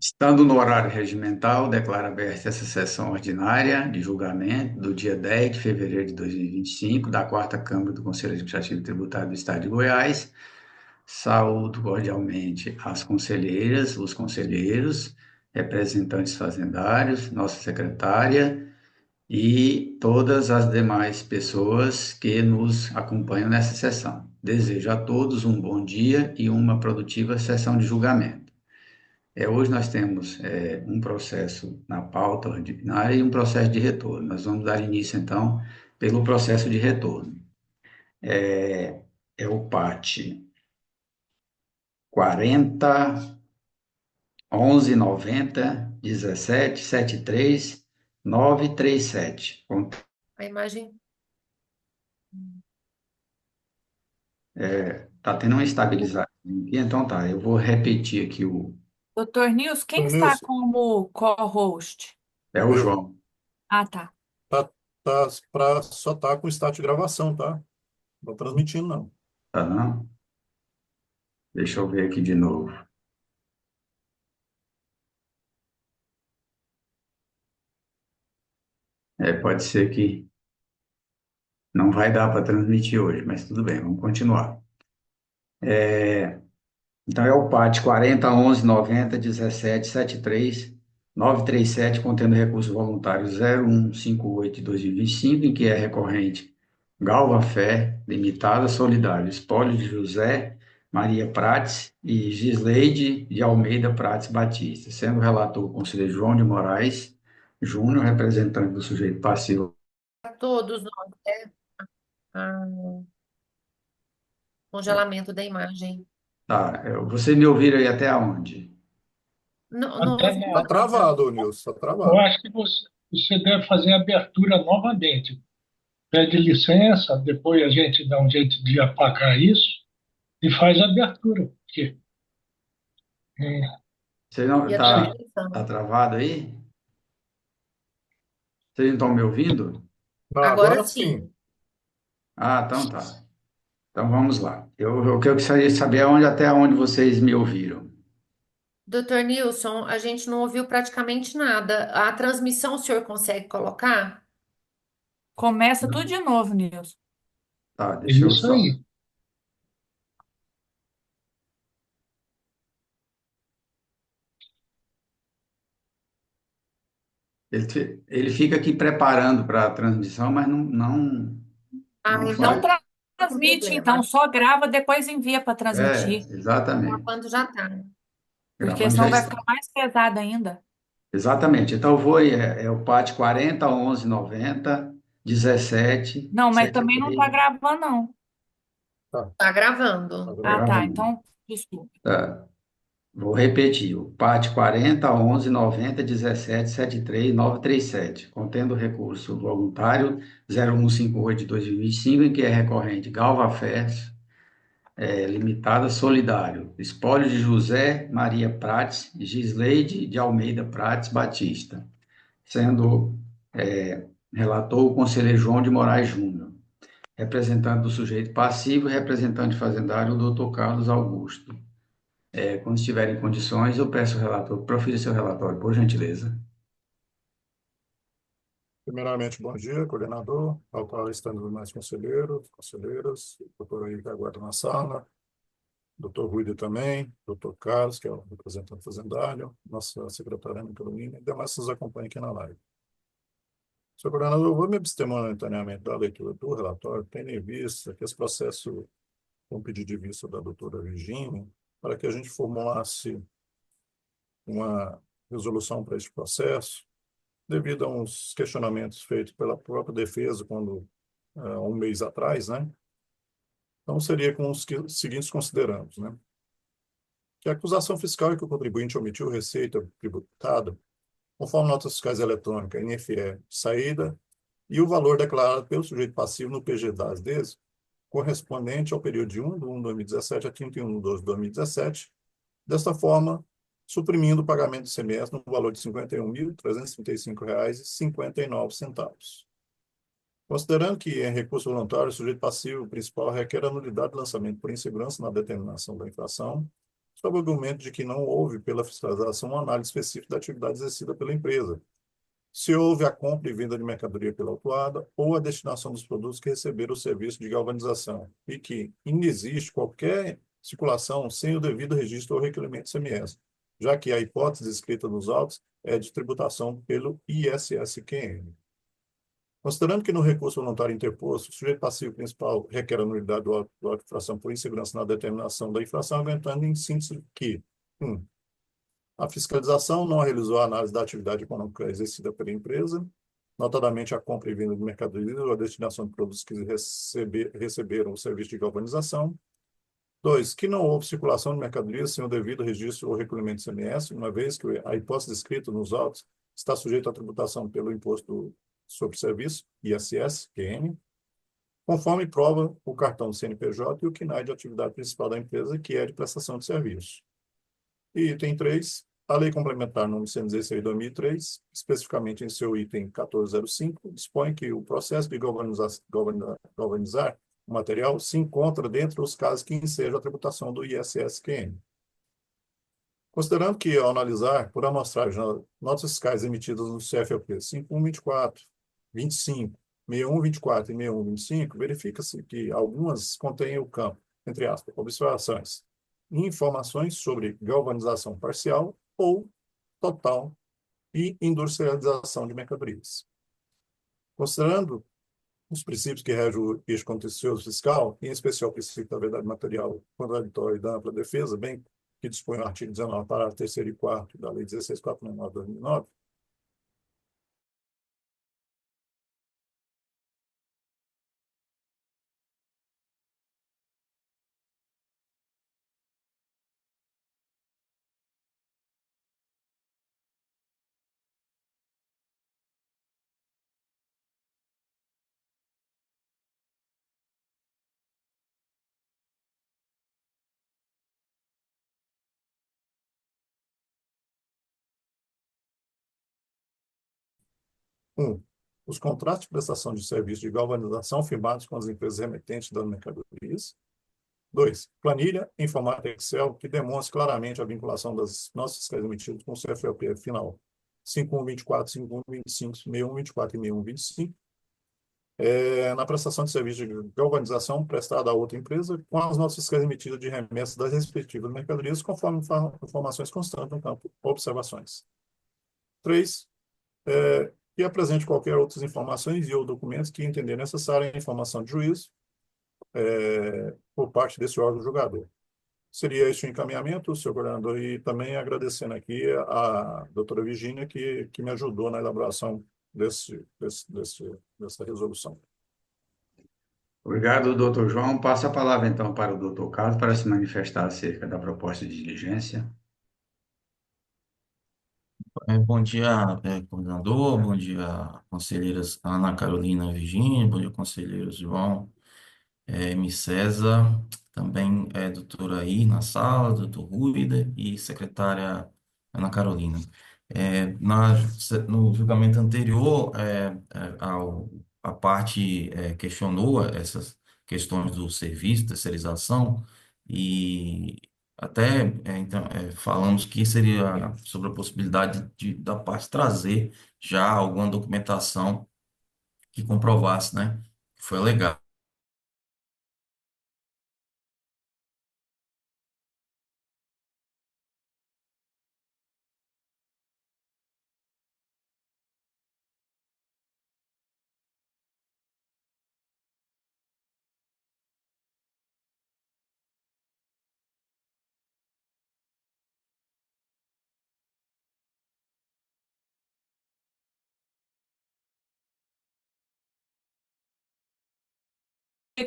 Estando no horário regimental, declaro aberta essa sessão ordinária de julgamento do dia 10 de fevereiro de 2025, da Quarta Câmara do Conselho Administrativo Tributário do Estado de Goiás. Saúdo cordialmente as conselheiras, os conselheiros, representantes fazendários, nossa secretária e todas as demais pessoas que nos acompanham nessa sessão. Desejo a todos um bom dia e uma produtiva sessão de julgamento. Hoje nós temos um processo na pauta ordinária e um processo de retorno. Nós vamos dar início, então, pelo processo de retorno. É o PAT 40, 11, 90, 17, 73, 937. A imagem. Tá tendo uma estabilização aqui, então tá. Eu vou repetir aqui Doutor Nilson, quem Ô, está Nilson, como co-host? é o eu. João, Ah, tá. Só tá com status de gravação, tá? Não tô transmitindo, não. tá não? Deixa eu ver aqui de novo. Pode ser que não vai dar para transmitir hoje, mas tudo bem, vamos continuar. Então é o PAT 40, 11, 90, 17, 73, 937, contendo recurso voluntário 0158 de 2025, em que é recorrente Galva Fé, Limitada, Solidário, espólio de José Maria Prates e Gisleide de Almeida Prates Batista, sendo relator o conselheiro João de Moraes Júnior, representante do sujeito passivo. A todos nós, né? Ah, congelamento da imagem. Tá, você me ouviram aí até onde? Não Até ouvi Tá nada. nada. travado, Nilson, tá Eu travado. acho que você deve fazer a abertura novamente. Pede licença, depois a gente dá um jeito de apagar isso e faz a abertura. Porque, é, Você não E a tá, transmissão. tá travado aí? Vocês não estão me ouvindo? Agora Agora sim. sim. Ah, então tá. Então vamos lá. O que eu gostaria de saber é até onde vocês me ouviram. Doutor Nilson, a gente não ouviu praticamente nada. A transmissão o senhor consegue colocar? Começa tudo de novo, Nilson. Tá, é deixa eu isso só. aí. Ele fica aqui preparando para a transmissão, mas Ah, não Não faz. não tem transmite, então, problema. só grava, depois envia para transmitir, Exatamente. Quando já tá. porque Gravando já senão vai está. ficar mais pesado ainda. Exatamente. Então eu vou, o PAT 40, 11, 90, 17, Não, mas também não está 73. gravando, não. Tá, Tá tá gravando. Tá Ah, tá. gravando. gravando. Então, desculpa. Tá. Vou repetir, o PAT 40, 11, 90, 17, 73, 937, contendo recurso voluntário 0158 de 2025, em que é recorrente Galvafés, Limitada Solidário, espólio de José Maria Prates, Gisleide de Almeida Prates Batista, sendo relator o conselheiro João de Moraes Júnior, representante do sujeito passivo e representante fazendário, o doutor Carlos Augusto. Quando estiver em condições, eu peço ao relator, profira seu relatório, por gentileza. Primeiramente, bom dia, coordenador, ao qual estão os mais conselheiros, conselheiras, doutor aí que aguarda na sala, doutor Ruida também, doutor Carlos, que é o representante fazendário, nossa secretária Ana Carolina, e demais que nos acompanham aqui na live. Senhor coordenador, eu vou me abster momentaneamente da leitura do relatório, tendo em vista que esse processo com pedido de vista da doutora Virginia, para que a gente formulasse uma resolução para este processo, devido a uns questionamentos feitos pela própria defesa quando um mês atrás, né? Então seria com os seguintes considerandos, né? Que a acusação fiscal é que o contribuinte omitiu receita tributada conforme notas fiscais eletrônicas, NFE, saída e o valor declarado pelo sujeito passivo no PG das DES, correspondente ao período de 1 de 1 de 2017 a 31 de 12 de 2017, desta forma, suprimindo o pagamento do semestre no valor de R$ 51.335,59. Considerando que, em recurso voluntário, o sujeito passivo principal requer a nulidade de lançamento por insegurança na determinação da infração, sob o argumento de que não houve, pela fiscalização, uma análise específica da atividade exercida pela empresa, se houve a compra e venda de mercadoria pela autuada ou a destinação dos produtos que receberam o serviço de galvanização, e que inexiste qualquer circulação sem o devido registro ou requerimento ICMS, já que a hipótese descrita nos autos é de tributação pelo ISSQN. Considerando que no recurso voluntário interposto, o sujeito passivo principal requer a nulidade do auto de infração por insegurança na determinação da infração, aguentando em síntese que 1. A fiscalização não realizou a análise da atividade econômica exercida pela empresa, notadamente a compra e venda de mercadorias ou a destinação de produtos que receberam o serviço de galvanização. 2. Que não houve circulação de mercadorias sem o devido registro ou recolhimento de ICMS, uma vez que a hipótese descrita nos autos está sujeita à tributação pelo Imposto sobre Serviço, ISS, QM, conforme prova o cartão do CNPJ e o CNAE de atividade principal da empresa, que é de prestação de serviço. E item 3, a Lei Complementar número 116 de 2003, especificamente em seu item 1405, dispõe que o processo de galvanizar o material se encontra dentro dos casos que ensejam a tributação do ISSQN. Considerando que, ao analisar por amostragem notas fiscais emitidas no CFLP 5124, 25, 6124 e 6125, verifica-se que algumas contêm o campo, entre aspas, observações, informações sobre galvanização parcial ou total e industrialização de mercadorias. Considerando os princípios que regem o eixo contencioso fiscal, em especial o princípio da verdade material, contraditória e da ampla defesa, bem que dispõe o artigo 19, parágrafo 3º e 4º da Lei 16.499 de 2009, os contratos de prestação de serviço de galvanização firmados com as empresas remetentes das mercadorias. 2. Planilha em formato Excel que demonstra claramente a vinculação das notas fiscais emitidas com o CFLP final 5124, 5125, 6124 e 6125, na prestação de serviço de galvanização prestada a outra empresa com as notas fiscais emitidas de remessa das respectivas mercadorias, conforme informações constantes no campo observações. 3. E apresente qualquer outras informações e ou documentos que entender necessária a informação de juízo por parte desse órgão julgador. Seria esse o encaminhamento, senhor coordenador, e também agradecendo aqui a doutora Virgínia, que me ajudou na elaboração dessa resolução. Obrigado, doutor João. Passo a palavra, então, para o doutor Carlos para se manifestar acerca da proposta de diligência. Bom dia, coordenador, bom dia, conselheiras Ana Carolina Virgínia, bom dia, conselheiros João, M. César, também doutora aí na sala, doutor Ruida e secretária Ana Carolina. No julgamento anterior, a parte questionou essas questões do serviço, terceirização, e até então, falamos que seria sobre a possibilidade da parte trazer já alguma documentação que comprovasse, né, que foi legal.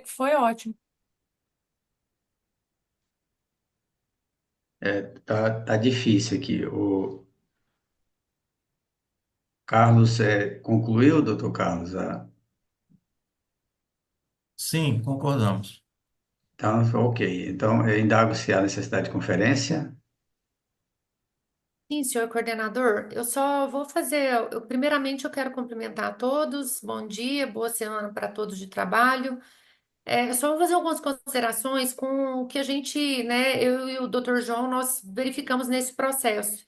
Foi ótimo. Tá difícil aqui. O Carlos concluiu, doutor Carlos? Sim, concordamos. Então, ok. Então, eu indago se há necessidade de conferência. Sim, senhor coordenador, eu só vou fazer. Primeiramente, eu quero cumprimentar a todos. Bom dia, boa semana para todos de trabalho. Só vou fazer algumas considerações com o que a gente, né, eu e o Dr. João, nós verificamos nesse processo.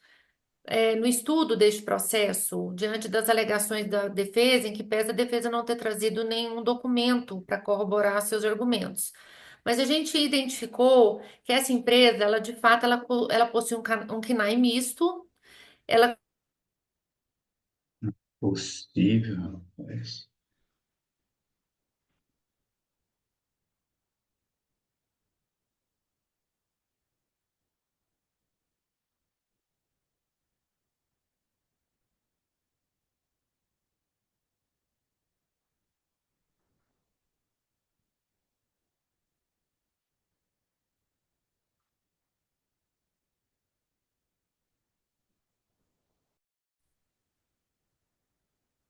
No estudo deste processo, diante das alegações da defesa, em que pese a defesa não ter trazido nenhum documento para corroborar seus argumentos. Mas a gente identificou que essa empresa, ela de fato, ela possui um KNAI misto, ela Possível, rapaz.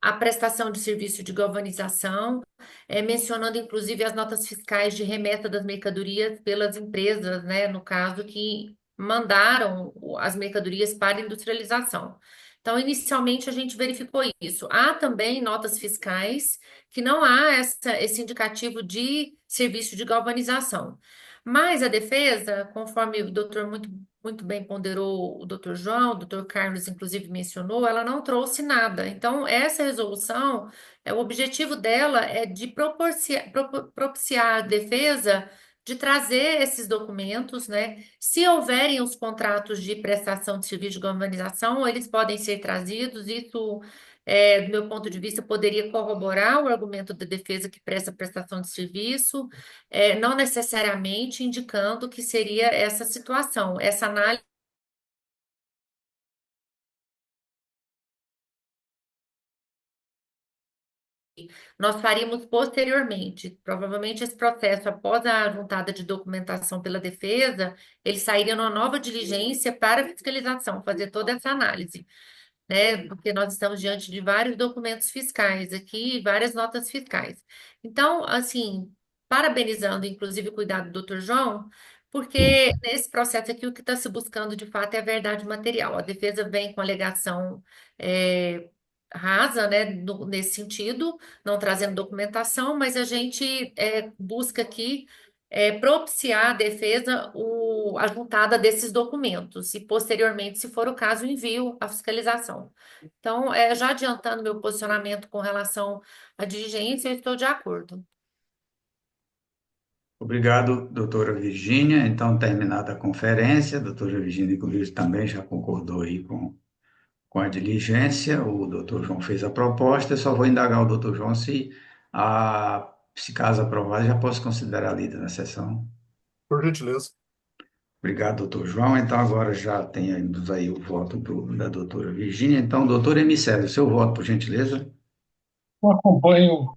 a prestação de serviço de galvanização, mencionando inclusive as notas fiscais de remessa das mercadorias pelas empresas, né, no caso, que mandaram as mercadorias para industrialização. Então, inicialmente, a gente verificou isso. Há também notas fiscais que não há esse indicativo de serviço de galvanização. Mas a defesa, conforme o doutor muito bem ponderou o doutor João, o doutor Carlos, inclusive, mencionou, ela não trouxe nada. Então, essa resolução, o objetivo dela é de propiciar a defesa de trazer esses documentos, né? Se houverem os contratos de prestação de serviço de galvanização, eles podem ser trazidos. Isso, do meu ponto de vista, poderia corroborar o argumento da defesa que presta prestação de serviço, não necessariamente indicando que seria essa situação. Essa análise nós faríamos posteriormente. Provavelmente esse processo, após a juntada de documentação pela defesa, ele sairia numa nova diligência para fiscalização, fazer toda essa análise, né? Porque nós estamos diante de vários documentos fiscais aqui, várias notas fiscais. Então, assim, parabenizando, inclusive, o cuidado do Dr. João, porque nesse processo aqui o que está se buscando de fato é a verdade material. A defesa vem com alegação rasa, né, nesse sentido, não trazendo documentação, mas a gente busca aqui propiciar à defesa a juntada desses documentos e, posteriormente, se for o caso, o envio à fiscalização. Então, já adiantando meu posicionamento com relação à diligência, eu estou de acordo. Obrigado, doutora Virgínia. Então, terminada a conferência, a doutora Virgínia, inclusive, também já concordou aí com a diligência. O doutor João fez a proposta. Eu só vou indagar o doutor João se caso aprovado, já posso considerar lida na sessão. Por gentileza. Obrigado, doutor João. Então, agora já temos aí o voto da doutora Virgínia. Então, doutor Emicélio, seu voto, por gentileza. Eu acompanho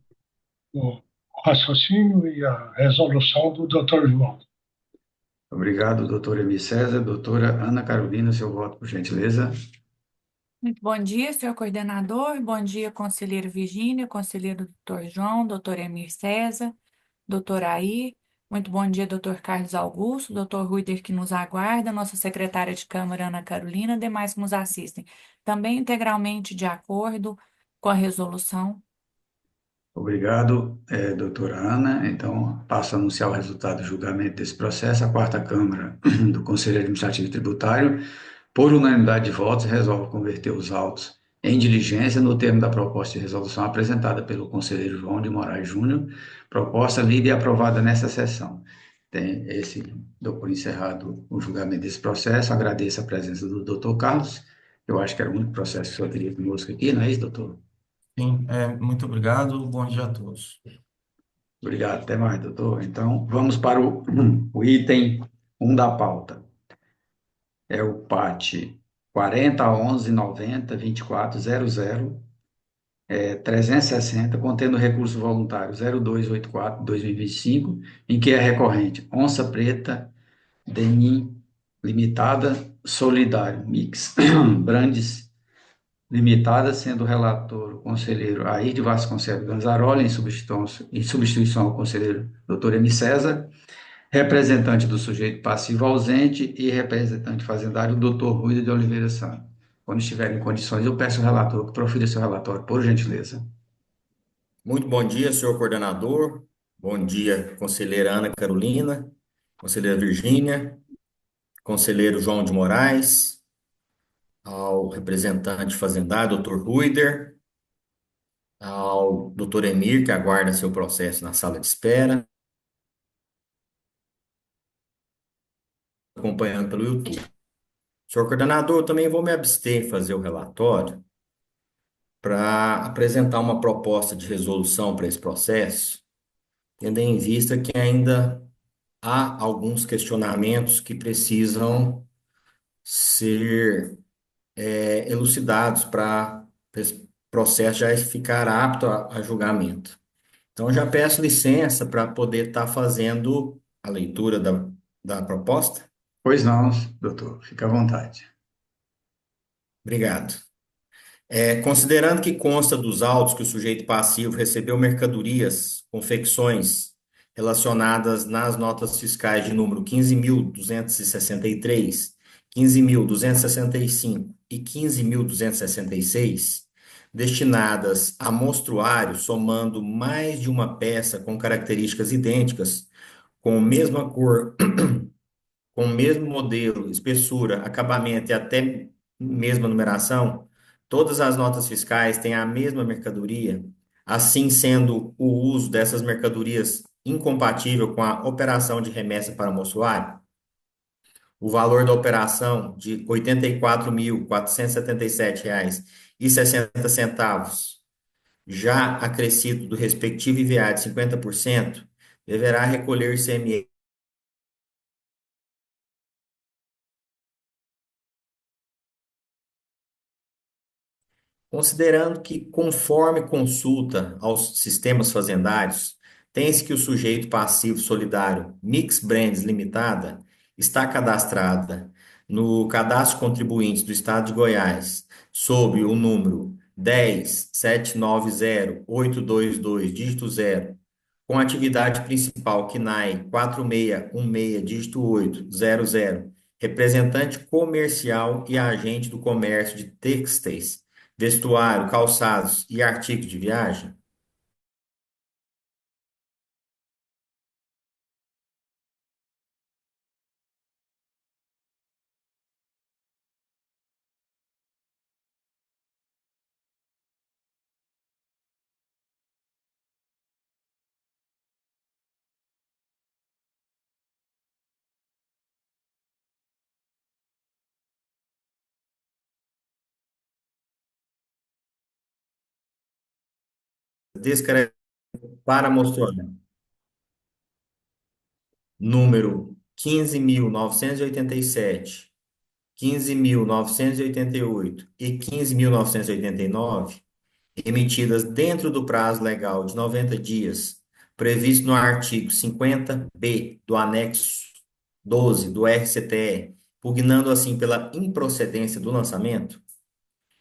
o raciocínio e a resolução do Dr. João. Obrigado, doutor Emicélio. Doutora Ana Carolina, seu voto, por gentileza. Muito bom dia, senhor coordenador. Bom dia, conselheiro Virgínia, conselheiro doutor João, doutor Emir César, doutor Aí. Muito bom dia, doutor Carlos Augusto, doutor Ruider, que nos aguarda, nossa secretária de Câmara, Ana Carolina, demais que nos assistem. Também integralmente de acordo com a resolução. Obrigado, doutora Ana. Então, passo a anunciar o resultado do julgamento desse processo. A quarta Câmara do Conselho Administrativo e Tributário, por unanimidade de votos, resolve converter os autos em diligência no termo da proposta de resolução apresentada pelo conselheiro João de Moraes Júnior, proposta lida e aprovada nesta sessão. Dou por encerrado o julgamento desse processo. Agradeço a presença do doutor Carlos. Eu acho que era o único processo que o senhor teria conosco aqui, não é isso, doutor? Sim, muito obrigado. Bom dia a todos. Obrigado, até mais, doutor. Então, vamos para o item 1 da pauta. É o PAT 4011902400, 360, contendo recurso voluntário 0284-2025, em que é recorrente Onça Preta, Denim Limitada, Solidário Mix, Brandes Limitada, sendo o relator o conselheiro Air de Vasconcelos Ganzaroli, em substituição ao conselheiro Dr. M. César, representante do sujeito passivo ausente e representante fazendário, Dr. Rui de Oliveira Santos. Quando estiver em condições, eu peço ao relator que profira seu relatório, por gentileza. Muito bom dia, senhor coordenador. Bom dia, conselheira Ana Carolina, conselheira Virgínia, conselheiro João de Moraes, ao representante fazendário, doutor Ruider, ao doutor Emir, que aguarda seu processo na sala de espera, acompanhando pelo YouTube. Senhor coordenador, eu também vou me abster em fazer o relatório para apresentar uma proposta de resolução para esse processo, tendo em vista que ainda há alguns questionamentos que precisam ser elucidados para esse processo já ficar apto a julgamento. Então, eu já peço licença para poder estar fazendo a leitura da proposta. Pois não, doutor, fique à vontade. Obrigado. Considerando que consta dos autos que o sujeito passivo recebeu mercadorias, confecções relacionadas nas notas fiscais de número 15.263, 15.265 e 15.266, destinadas a mostruário, somando mais de uma peça com características idênticas, com a mesma cor, com o mesmo modelo, espessura, acabamento e até mesma numeração, todas as notas fiscais têm a mesma mercadoria, assim sendo o uso dessas mercadorias incompatível com a operação de remessa para mostruário. O valor da operação de R$ 84.477,60, já acrescido do respectivo IVA de 50%, deverá recolher ICMS considerando que, conforme consulta aos sistemas fazendários, tem-se que o sujeito passivo solidário Mix Brands Limitada está cadastrada no Cadastro de Contribuintes do Estado de Goiás, sob o número 10.790.822, dígito 0, com atividade principal KNAI 4616, dígito 8, 00, representante comercial e agente do comércio de têxteis, vestuário, calçados e artigos de viagem? Descreve para mostrar número 15.987, 15.988 e 15.989, emitidas dentro do prazo legal de 90 dias, previsto no artigo 50b do anexo 12 do RCTE, pugnando assim pela improcedência do lançamento,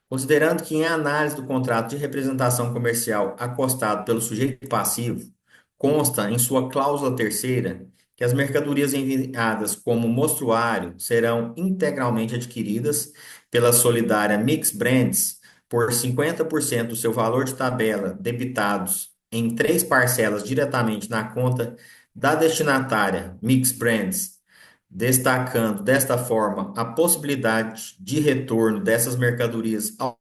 considerando que em análise do contrato de representação comercial acostado pelo sujeito passivo, consta em sua cláusula terceira que as mercadorias enviadas como mostruário serão integralmente adquiridas pela solidária Mix Brands por 50% do seu valor de tabela debitados em 3 parcelas diretamente na conta da destinatária Mix Brands, destacando desta forma a possibilidade de retorno dessas mercadorias ao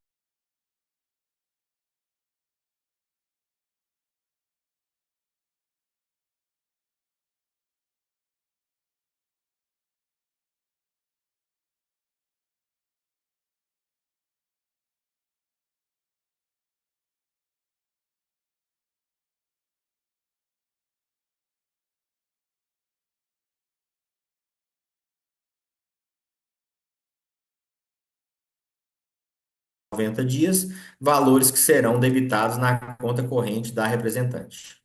noventa dias, valores que serão debitados na conta corrente da representante.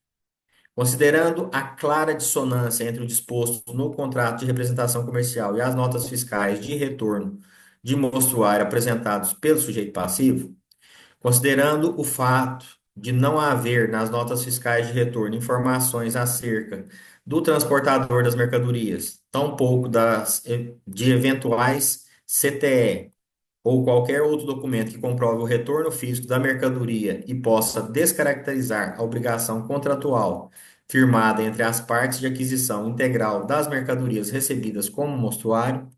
Considerando a clara dissonância entre o disposto no contrato de representação comercial e as notas fiscais de retorno de mostruário apresentados pelo sujeito passivo, considerando o fato de não haver nas notas fiscais de retorno informações acerca do transportador das mercadorias, tampouco de eventuais CTE, ou qualquer outro documento que comprove o retorno físico da mercadoria e possa descaracterizar a obrigação contratual firmada entre as partes de aquisição integral das mercadorias recebidas como mostruário,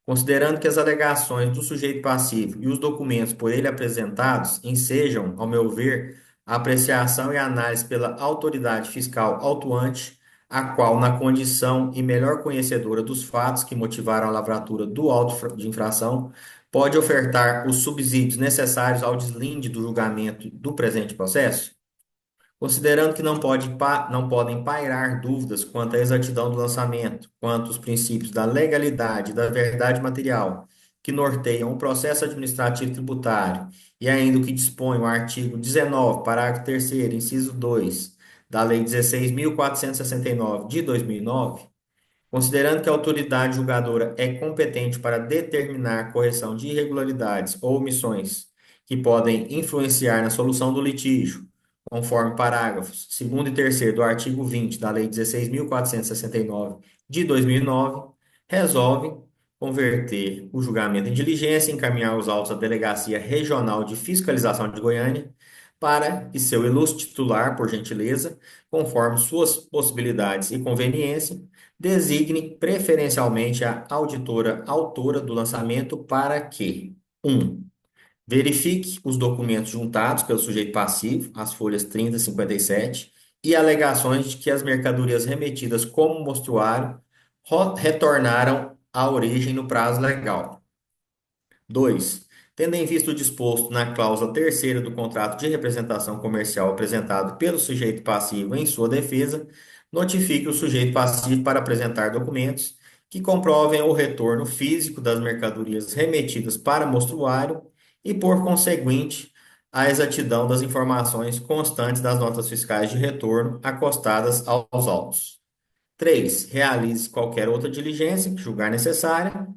considerando que as alegações do sujeito passivo e os documentos por ele apresentados ensejam, ao meu ver, a apreciação e análise pela autoridade fiscal autuante, a qual, na condição e melhor conhecedora dos fatos que motivaram a lavratura do auto de infração, pode ofertar os subsídios necessários ao deslinde do julgamento do presente processo? Considerando que não podem pairar dúvidas quanto à exatidão do lançamento, quanto aos princípios da legalidade e da verdade material, que norteiam o processo administrativo tributário, e ainda o que dispõe o artigo 19, parágrafo 3º, inciso 2, da Lei 16.469 de 2009, considerando que a autoridade julgadora é competente para determinar correção de irregularidades ou omissões que podem influenciar na solução do litígio, conforme parágrafos 2º e 3º do artigo 20 da Lei 16.469 de 2009, resolve converter o julgamento em diligência e encaminhar os autos à Delegacia Regional de Fiscalização de Goiânia para que seu ilustre titular, por gentileza, conforme suas possibilidades e conveniência, designe preferencialmente a auditora autora do lançamento para que: 1. Verifique os documentos juntados pelo sujeito passivo, as folhas 30 e 57, e alegações de que as mercadorias remetidas como mostruário retornaram à origem no prazo legal. 2. Tendo em vista o disposto na cláusula terceira do contrato de representação comercial apresentado pelo sujeito passivo em sua defesa, notifique o sujeito passivo para apresentar documentos que comprovem o retorno físico das mercadorias remetidas para mostruário e, por conseguinte, a exatidão das informações constantes das notas fiscais de retorno acostadas aos autos. 3. Realize qualquer outra diligência que julgar necessária.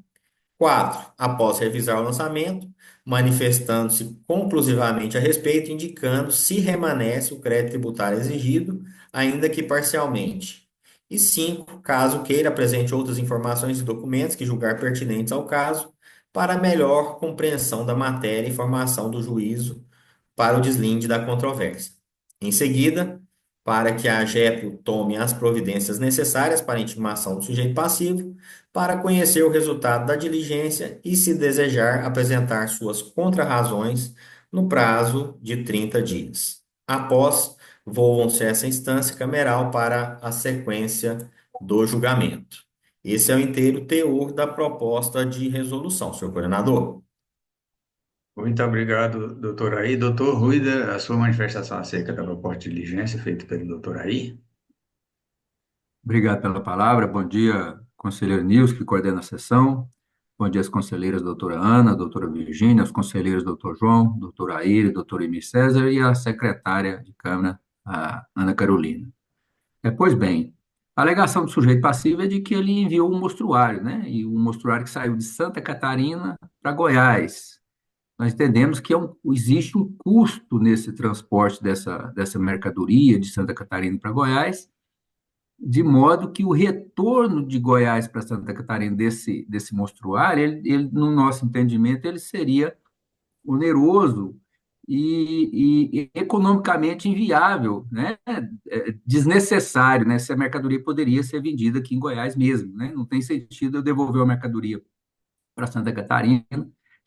4. Após revisar o lançamento, manifestando-se conclusivamente a respeito, indicando se remanesce o crédito tributário exigido, ainda que parcialmente. E 5. Caso queira, apresente outras informações e documentos que julgar pertinentes ao caso, para melhor compreensão da matéria e formação do juízo para o deslinde da controvérsia. Em seguida, para que a AGEPO tome as providências necessárias para a intimação do sujeito passivo, para conhecer o resultado da diligência e, se desejar, apresentar suas contrarrazões no prazo de 30 dias. Após, volvam-se a essa instância cameral para a sequência do julgamento. Esse é o inteiro teor da proposta de resolução, senhor coordenador. Muito obrigado, doutor Aí. Doutor Ruida, a sua manifestação acerca da proposta de diligência feita pelo doutor Aí. Obrigado pela palavra. Bom dia, conselheiro Nilson, que coordena a sessão. Bom dia às conselheiras doutora Ana, doutora Virgínia, aos conselheiros doutor João, doutora Aire, doutor Emir César e a secretária de Câmara, a Ana Carolina. Pois bem, a alegação do sujeito passivo é de que ele enviou um mostruário, né? E um mostruário que saiu de Santa Catarina para Goiás. Nós entendemos que existe um custo nesse transporte dessa mercadoria de Santa Catarina para Goiás, de modo que o retorno de Goiás para Santa Catarina desse mostruário, no nosso entendimento, ele seria oneroso e economicamente inviável, né? Desnecessário, né? Se a mercadoria poderia ser vendida aqui em Goiás mesmo, né? Não tem sentido eu devolver a mercadoria para Santa Catarina,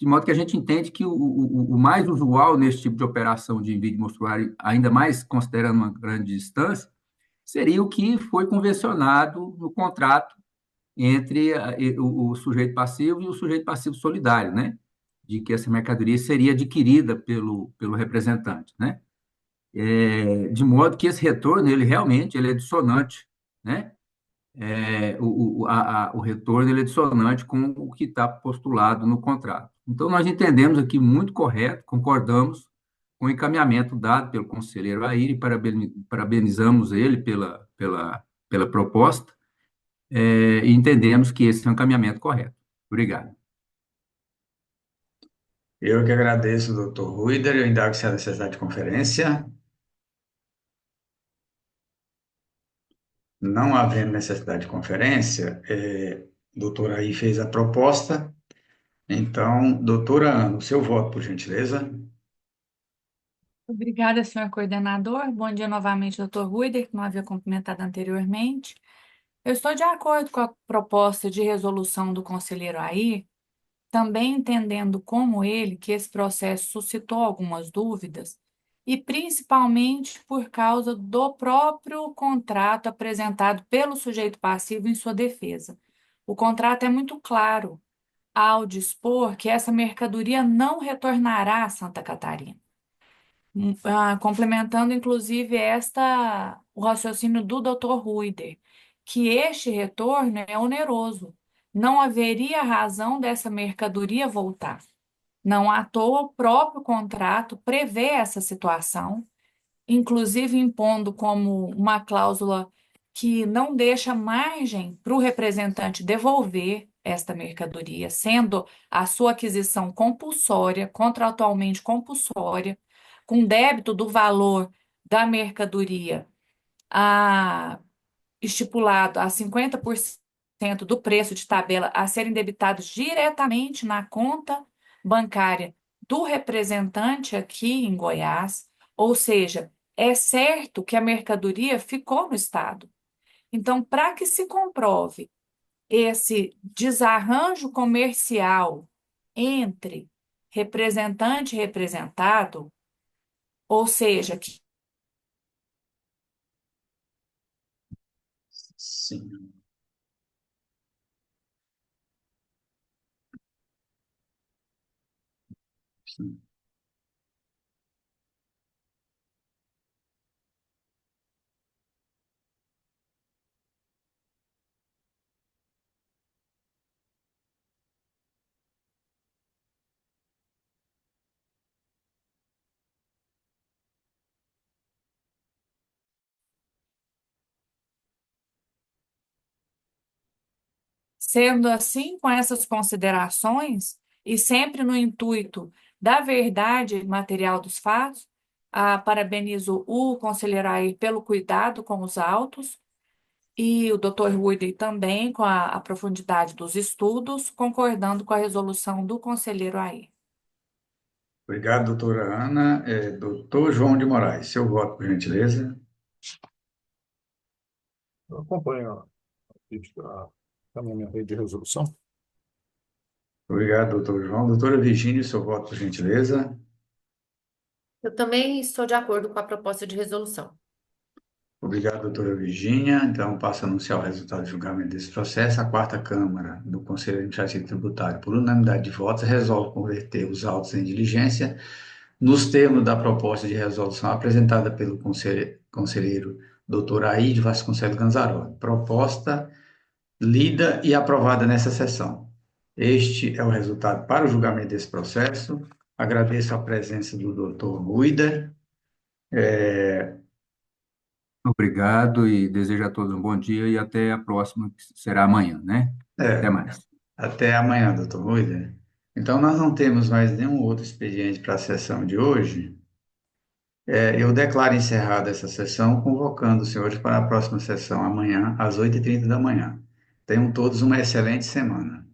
de modo que a gente entende que o mais usual nesse tipo de operação de envio de mostruário, ainda mais considerando uma grande distância, seria o que foi convencionado no contrato entre o sujeito passivo e o sujeito passivo solidário, né? De que essa mercadoria seria adquirida pelo representante, né? De modo que esse retorno, ele realmente ele é dissonante, né? O retorno ele é dissonante com o que está postulado no contrato. Então, nós entendemos aqui muito correto, concordamos com o encaminhamento dado pelo conselheiro Aire, e parabenizamos ele pela proposta, e entendemos que esse é um encaminhamento correto. Obrigado. Eu que agradeço, doutor Ruider. Eu indago se há necessidade de conferência. Não havendo necessidade de conferência, doutor Aí fez a proposta. Então, doutora Ana, o seu voto, por gentileza. Obrigada, senhor coordenador. Bom dia novamente, doutor Ruider, que não havia cumprimentado anteriormente. Eu estou de acordo com a proposta de resolução do conselheiro aí, também entendendo como ele que esse processo suscitou algumas dúvidas, e principalmente por causa do próprio contrato apresentado pelo sujeito passivo em sua defesa. O contrato é muito claro ao dispor que essa mercadoria não retornará a Santa Catarina. Complementando, inclusive, o raciocínio do Dr. Ruider, que este retorno é oneroso. Não haveria razão dessa mercadoria voltar. Não à toa, o próprio contrato prevê essa situação, inclusive impondo como uma cláusula que não deixa margem para o representante devolver esta mercadoria, sendo a sua aquisição compulsória, contratualmente compulsória, com débito do valor da mercadoria a, estipulado a 50% do preço de tabela a serem debitados diretamente na conta bancária do representante aqui em Goiás, ou seja, é certo que a mercadoria ficou no estado. Então, para que se comprove esse desarranjo comercial entre representante e representado, ou seja, que Sim, sim. sendo assim, com essas considerações, e sempre no intuito da verdade material dos fatos, parabenizo o conselheiro Air pelo cuidado com os autos e o Dr. Woody também com a profundidade dos estudos, concordando com a resolução do conselheiro Air. Obrigado, doutora Ana. Doutor João de Moraes, seu voto, por gentileza. Eu acompanho a caminhamento de resolução. Obrigado, doutor João. Doutora Virgínia, seu voto, por gentileza. Eu também estou de acordo com a proposta de resolução. Obrigado, doutora Virgínia. Então, passo a anunciar o resultado do julgamento desse processo. A quarta Câmara do Conselho Administrativo Tributário, por unanimidade de votos, resolve converter os autos em diligência nos termos da proposta de resolução apresentada pelo conselheiro doutor Aide Vasconcelos Ganzaroli. Proposta lida e aprovada nessa sessão. Este é o resultado para o julgamento desse processo. Agradeço a presença do doutor Ruida. Obrigado e desejo a todos um bom dia e até a próxima, que será amanhã, né? Até mais. Até amanhã, doutor Ruida. Então, nós não temos mais nenhum outro expediente para a sessão de hoje. Eu declaro encerrada essa sessão, convocando os senhores para a próxima sessão amanhã, às 8h30 da manhã. Tenham todos uma excelente semana.